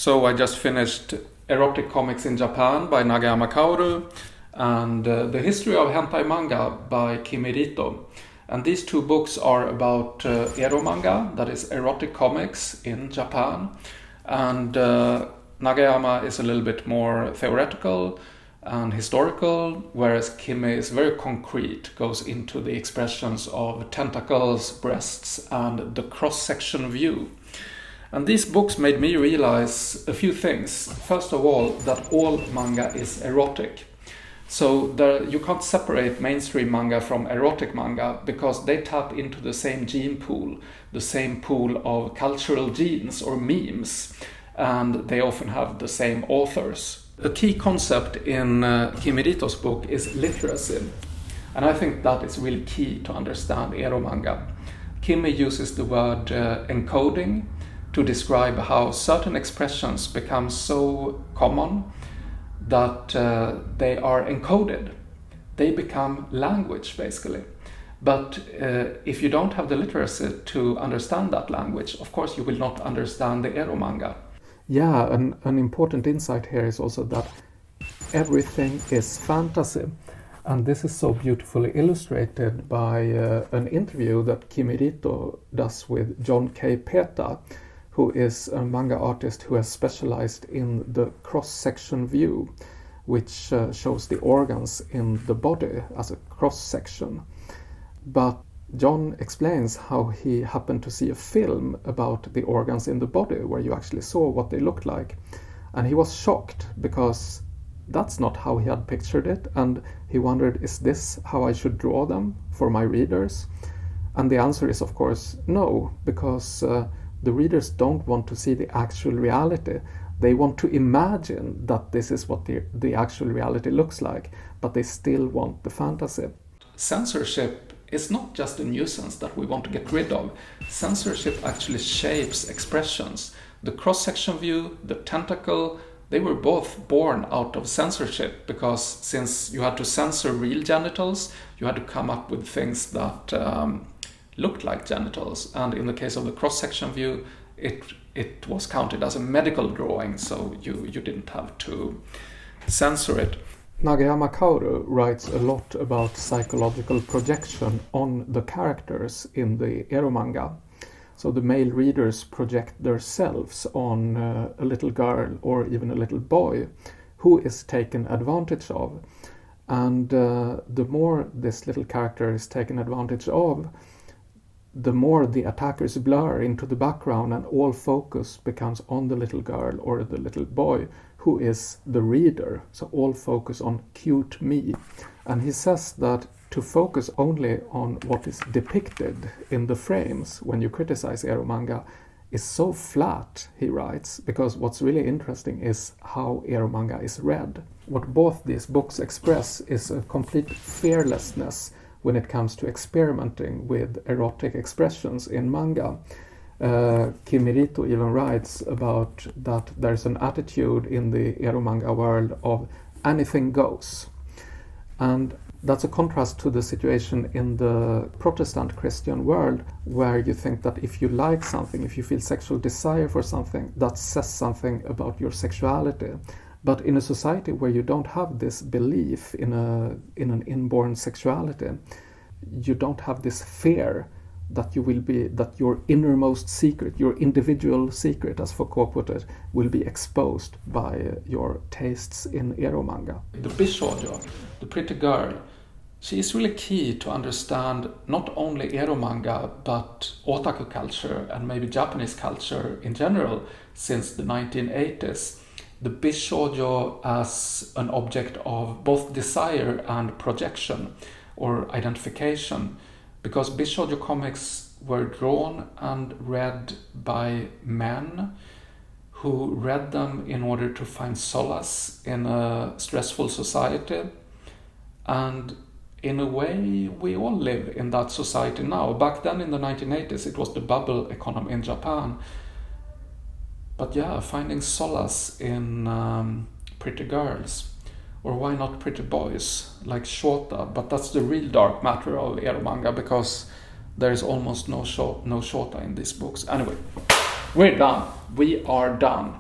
So I just finished Erotic Comics in Japan by Nagayama Kaoru and The History of Hentai Manga by Kimi Rito. And these two books are about eromanga, that is erotic comics in Japan. And Nagayama is a little bit more theoretical and historical, whereas Kimi is very concrete, goes into the expressions of tentacles, breasts, and the cross-section view. And these books made me realize a few things. First of all, that all manga is erotic. So you can't separate mainstream manga from erotic manga because they tap into the same gene pool, the same pool of cultural genes or memes, and they often have the same authors. A key concept in Kimi Rito's book is literacy, and I think that is really key to understand eromanga. Kimi uses the word encoding to describe how certain expressions become so common that they are encoded. They become language, basically. But if you don't have the literacy to understand that language, of course you will not understand the eromanga. Yeah, an important insight here is also that everything is fantasy. And this is so beautifully illustrated by an interview that Kimi Rito does with John K. Peta, who is a manga artist who has specialized in the cross-section view, which shows the organs in the body as a cross-section. But John explains how he happened to see a film about the organs in the body where you actually saw what they looked like. And he was shocked because that's not how he had pictured it, and he wondered, is this how I should draw them for my readers? And the answer is, of course, no, because the readers don't want to see the actual reality. They want to imagine that this is what the actual reality looks like, but they still want the fantasy. Censorship is not just a nuisance that we want to get rid of. Censorship actually shapes expressions. The cross-section view, the tentacle, they were both born out of censorship, because since you had to censor real genitals, you had to come up with things that looked like genitals, and in the case of the cross-section view, it was counted as a medical drawing, so you didn't have to censor it. Nagayama Kaoru writes a lot about psychological projection on the characters in the eromanga. So the male readers project themselves on a little girl or even a little boy who is taken advantage of. And the more this little character is taken advantage of, the more the attackers blur into the background and all focus becomes on the little girl or the little boy who is the reader. So all focus on cute me. And he says that to focus only on what is depicted in the frames when you criticize eromanga is so flat, he writes, because what's really interesting is how eromanga is read. What both these books express is a complete fearlessness when it comes to experimenting with erotic expressions in manga. Kimi Rito even writes about that there's an attitude in the eromanga world of anything goes. And that's a contrast to the situation in the Protestant Christian world, where you think that if you like something, if you feel sexual desire for something, that says something about your sexuality. But in a society where you don't have this belief in an inborn sexuality, you don't have this fear that that your innermost secret, your individual secret, as Fakku put it, will be exposed by your tastes in eromanga. The Bishōjo, the pretty girl, she is really key to understand not only eromanga but otaku culture and maybe Japanese culture in general since the 1980s. The Bishōjo as an object of both desire and projection or identification, because Bishōjo comics were drawn and read by men who read them in order to find solace in a stressful society. And in a way, we all live in that society now. Back then in the 1980s, it was the bubble economy in Japan. But yeah, finding solace in pretty girls. Or why not pretty boys, like Shota? But that's the real dark matter of eromanga, because there is almost no Shota in these books. Anyway, we're done. We are done.